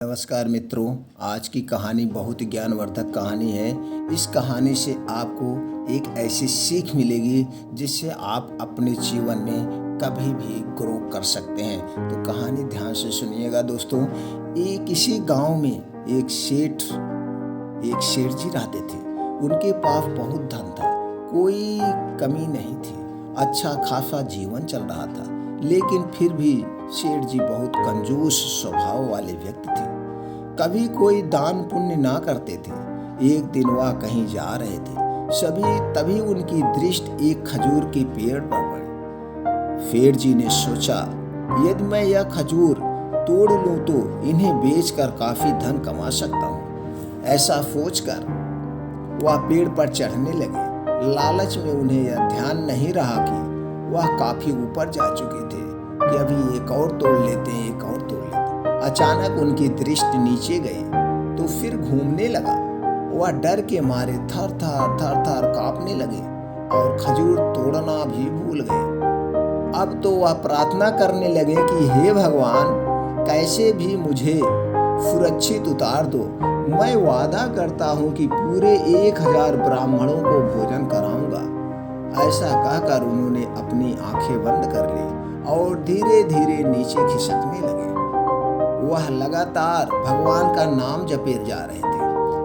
नमस्कार मित्रों, आज की कहानी बहुत ज्ञानवर्धक कहानी है। इस कहानी से आपको एक ऐसी सीख मिलेगी जिससे आप अपने जीवन में कभी भी ग्रो कर सकते हैं। तो कहानी ध्यान से सुनिएगा दोस्तों। किसी गांव में एक सेठ जी रहते थे। उनके पास बहुत धन था, कोई कमी नहीं थी, अच्छा खासा जीवन चल रहा था। लेकिन फिर भी सेठ जी बहुत कंजूस स्वभाव वाले व्यक्ति थे। कभी कोई दान पुण्य ना करते थे। एक दिन वह कहीं जा रहे थे, तभी उनकी दृष्टि एक खजूर के पेड़ पर पड़ी। सेठ जी ने सोचा, यदि मैं यह खजूर तोड़ लूं तो इन्हें बेचकर काफी धन कमा सकता हूं। ऐसा सोचकर वह पेड़ पर चढ़ने लगे। लालच में उन्हें यह ध्यान नहीं रहा कि वह काफी ऊपर जा चुके थे कि अभी एक और तोड़ लेते हैं, एक और तोड़ लेते हैं। अचानक उनकी दृष्टि नीचे गई तो फिर घूमने लगा। वह डर के मारे थर थर कांपने लगे और खजूर तोड़ना भी भूल गए। अब तो वह प्रार्थना करने लगे कि हे भगवान, कैसे भी मुझे सुरक्षित उतार दो। मैं वादा करता हूँ कि पूरे 1000 ब्राह्मणों को भोजन कराऊंगा। ऐसा कहकर उन्होंने अपनी आंखें बंद कर ली और धीरे धीरे नीचे खिसकने लगे। वह लगातार भगवान का नाम जपे जा रहे थे।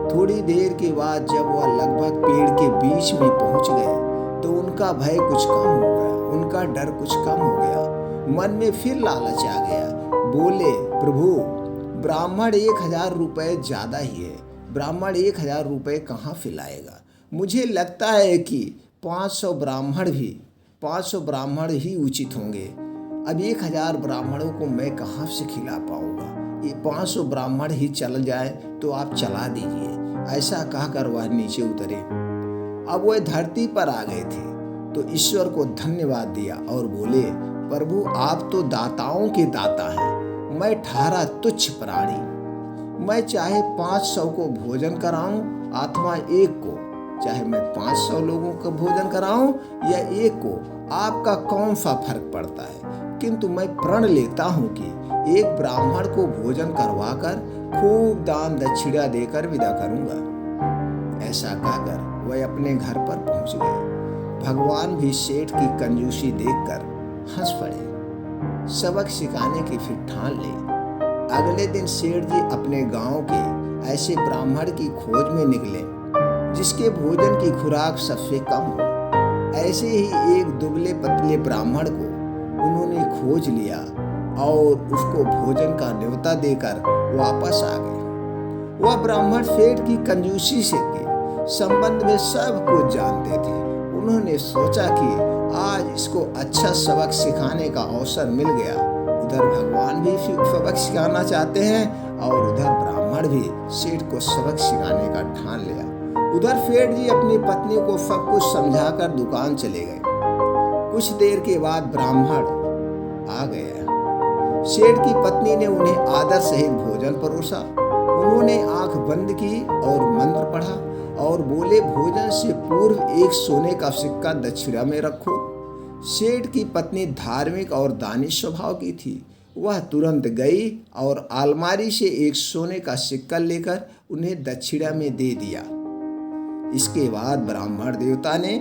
थोड़ी देर के बाद जब वह लगभग पेड़ के बीच में पहुंच गए तो उनका भय कुछ कम हो गया, उनका डर कुछ कम हो गया। मन में फिर लालच आ गया। बोले, प्रभु, ब्राह्मण 1000 रुपये ज्यादा ही है। ब्राह्मण 1000 रुपये कहाँ खिलाएगा? मुझे लगता है कि 500 ब्राह्मण ही उचित होंगे। अब 1000 ब्राह्मणों को मैं कहाँ से खिला पाऊंगा? ये 500 ब्राह्मण ही चल जाए तो आप चला दीजिए। ऐसा कहकर वह नीचे उतरे। अब वह धरती पर आ गए थे तो ईश्वर को धन्यवाद दिया और बोले, प्रभु, आप तो दाताओं के दाता हैं। मैं ठहरा तुच्छ प्राणी। मैं चाहे 500 को भोजन कराऊं अथवा एक को, चाहे मैं 500 लोगों को भोजन कराऊं या एक को, आपका कौन सा फर्क पड़ता है? किंतु मैं प्रण लेता हूं कि एक ब्राह्मण को भोजन करवाकर खूब दान दक्षिणा देकर विदा करूंगा। ऐसा कहकर वह अपने घर पर पहुंच गए। भगवान भी सेठ की कंजूसी देखकर हंस पड़े। सबक सिखाने की फिर ठान ले। अगले दिन सेठ जी अपने गांव के ऐसे ब्राह्मण की खोज में निकले जिसके भोजन की खुराक सबसे कम हो। ऐसे ही एक दुबले पतले ब्राह्मण को उन्होंने खोज लिया और उसको भोजन का न्योता देकर वापस आ गए। वह ब्राह्मण सेठ की कंजूसी से के संबंध में सब कुछ जानते थे। उन्होंने सोचा कि आज इसको अच्छा सबक सिखाने का अवसर मिल गया। उधर भगवान भी सबक सिखाना चाहते हैं और उधर ब्राह्मण भी सेठ को सबक सिखाने का ठान लिया। उधर सेठ जी अपनी पत्नी को सब कुछ समझाकर दुकान चले गए। कुछ देर के बाद ब्राह्मण आ गया। सेठ की पत्नी ने उन्हें आदर सहित भोजन परोसा। उन्होंने आंख बंद की और मंत्र पढ़ा और बोले, भोजन से पूर्व एक सोने का सिक्का दक्षिणा में रखो। सेठ की पत्नी धार्मिक और दानी स्वभाव की थी। वह तुरंत गई और अलमारी से एक सोने का सिक्का लेकर उन्हें दक्षिणा में दे दिया। इसके बाद ब्राह्मण देवता ने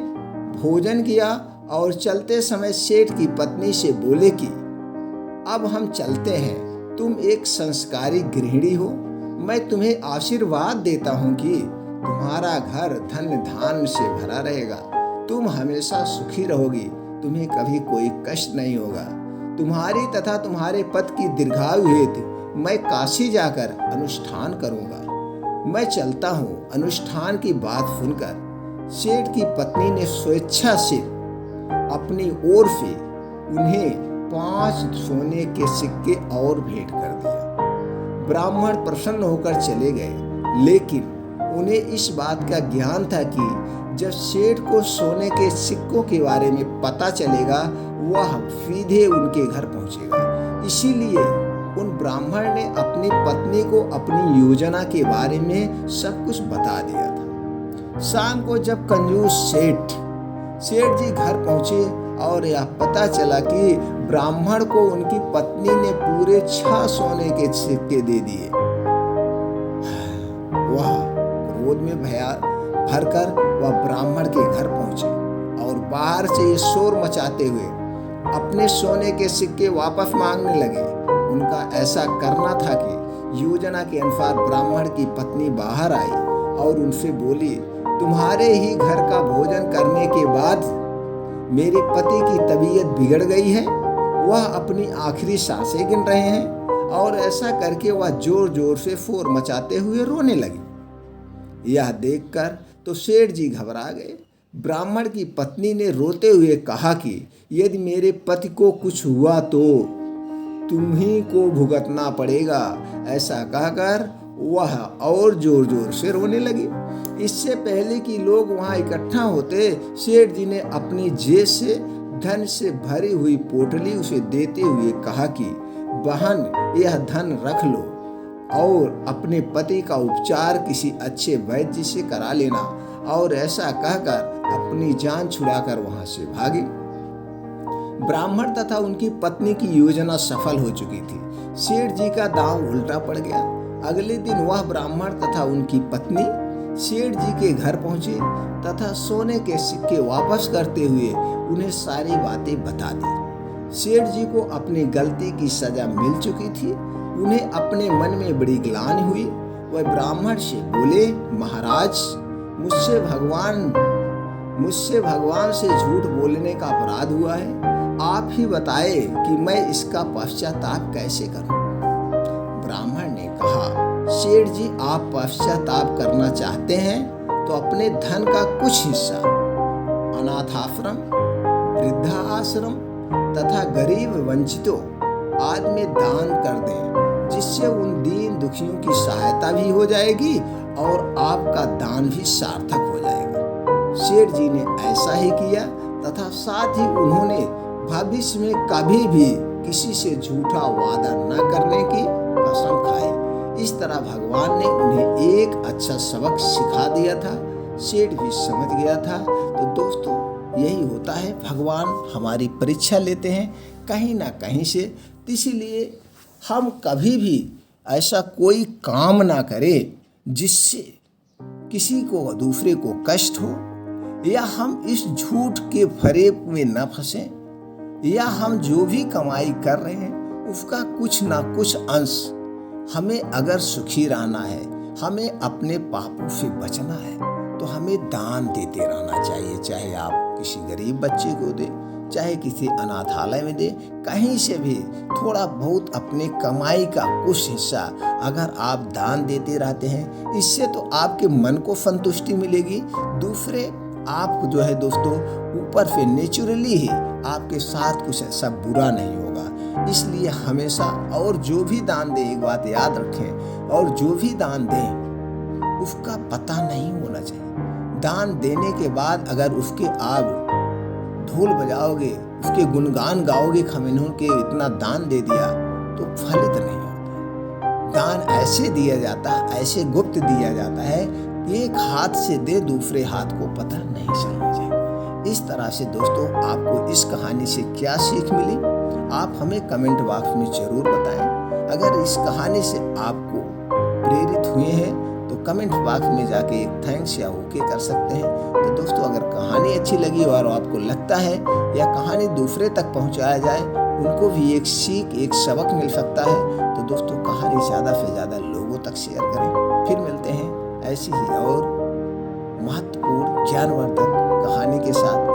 भोजन किया और चलते समय सेठ की पत्नी से बोले कि अब हम चलते हैं। तुम एक संस्कारी गृहिणी हो। मैं तुम्हें आशीर्वाद देता हूँ कि तुम्हारा घर धन धान्य से भरा रहेगा। तुम हमेशा सुखी रहोगी। तुम्हें कभी कोई कष्ट नहीं होगा। तुम्हारी तथा तुम्हारे पति की दीर्घायु हेतु मैं काशी जाकर अनुष्ठान करूंगा। मैं चलता हूँ। अनुष्ठान की बात सुनकर सेठ की पत्नी ने स्वेच्छा से अपनी ओर से उन्हें 5 सोने के सिक्के और भेंट कर दिया। ब्राह्मण प्रसन्न होकर चले गए, लेकिन उन्हें इस बात का ज्ञान था कि जब सेठ को सोने के सिक्कों के बारे में पता चलेगा वह सीधे उनके घर पहुंचेगा। इसीलिए उन ब्राह्मण ने अपनी पत्नी को अपनी योजना के बारे में सब कुछ बता दिया था। शाम को जब कंजूस सेठ जी घर पहुंचे और यह पता चला कि ब्राह्मण को उनकी पत्नी ने पूरे 6 सोने के सिक्के दे दिए, वह क्रोध में भरकर वह ब्राह्मण के घर पहुंचे और बाहर से ये शोर मचाते हुए अपने सोने के सिक्के वापस मांगने लगे। उनका ऐसा करना था कि योजना के अनुसार ब्राह्मण की पत्नी बाहर आई और उनसे बोली, तुम्हारे ही घर का भोजन करने के बाद मेरे पति की तबीयत बिगड़ गई है, वह अपनी आखिरी सांसें गिन रहे हैं। और ऐसा करके वह जोर जोर से शोर मचाते हुए रोने लगी। यह देखकर तो सेठ जी घबरा गए। ब्राह्मण की पत्नी ने रोते हुए कहा कि यदि मेरे पति को कुछ हुआ तो तुम्ही को भुगतना पड़ेगा। ऐसा कहकर वह और जोर जोर से रोने लगी। इससे पहले कि लोग वहां इकट्ठा होते, सेठ जी ने अपनी जेब से धन से भरी हुई पोटली उसे देते हुए कहा कि बहन, यह धन रख लो और अपने पति का उपचार किसी अच्छे वैद्य से करा लेना। और ऐसा कहकर अपनी जान छुड़ाकर वहां से भागी। ब्राह्मण तथा उनकी पत्नी की योजना सफल हो चुकी थी। सेठ जी का दांव उल्टा पड़ गया। अगले दिन वह ब्राह्मण तथा उनकी पत्नी सेठ जी के घर पहुंचे तथा सोने के सिक्के वापस करते हुए उन्हें सारी बातें बता दी। सेठ जी को अपनी गलती की सजा मिल चुकी थी। उन्हें अपने मन में बड़ी ग्लानि हुई। वह ब्राह्मण से बोले, महाराज, मुझसे भगवान से झूठ बोलने का अपराध हुआ है। आप ही बताए कि मैं इसका पश्चाताप कैसे करूं। ब्राह्मण ने कहा, सेठ जी, आप पश्चाताप करना चाहते हैं तो अपने धन का कुछ हिस्सा अनाथाश्रम, वृद्धाश्रम तथा गरीब वंचितों आदि में दान कर दें, जिससे उन दीन दुखियों की सहायता भी हो जाएगी और आपका दान भी सार्थक हो जाएगा। सेठ जी ने ऐसा ही किया तथा साथ ही उन्होंने भविष्य में कभी भी किसी से झूठा वादा न करने की कसम खाई। इस तरह भगवान ने उन्हें एक अच्छा सबक सिखा दिया था। सेठ भी समझ गया था। तो दोस्तों, यही होता है, भगवान हमारी परीक्षा लेते हैं कहीं ना कहीं से। इसीलिए हम कभी भी ऐसा कोई काम ना करें जिससे किसी को, दूसरे को कष्ट हो, या हम इस झूठ के फरेब में न फंसें, या हम जो भी कमाई कर रहे हैं उसका कुछ ना कुछ अंश, हमें अगर सुखी रहना है, हमें अपने पापों से बचना है, तो हमें दान देते रहना चाहिए। चाहे आप किसी गरीब बच्चे को दे, चाहे किसी अनाथालय में दे, कहीं से भी थोड़ा बहुत अपने कमाई का कुछ हिस्सा अगर आप दान देते रहते हैं, इससे तो आपके मन को संतुष्टि मिलेगी। दूसरे, आप जो है दोस्तों, ऊपर से नेचुरली ही आपके साथ कुछ ऐसा बुरा नहीं होगा। इसलिए हमेशा, और जो भी दान दें, एक बात याद रखें, और जो भी दान दें उसका पता नहीं होना चाहिए। दान देने के बाद अगर उसके आप ढोल बजाओगे, उसके गुणगान गाओगे, खमेनों के इतना दान दे दिया, तो फलित नहीं होता। दान ऐसे दिया जाता है, ऐसे गुप्त दिया जाता है, एक हाथ से दे, दूसरे हाथ को पता नहीं चलना चाहिए। इस तरह से दोस्तों, आपको इस कहानी से क्या सीख मिली, आप हमें कमेंट बॉक्स में जरूर बताएं। अगर इस कहानी से आपको प्रेरित हुए हैं तो कमेंट बॉक्स में जाके एक थैंक्स या ओके कर सकते हैं। तो दोस्तों, अगर कहानी अच्छी लगी और आपको लगता है या कहानी दूसरे तक पहुंचाया जाए, उनको भी एक सीख, एक सबक मिल सकता है, तो दोस्तों कहानी ज़्यादा से ज़्यादा लोगों तक शेयर करें। फिर मिलते हैं ऐसी ही और महत्वपूर्ण ज्ञानवर्धक कहानी के साथ।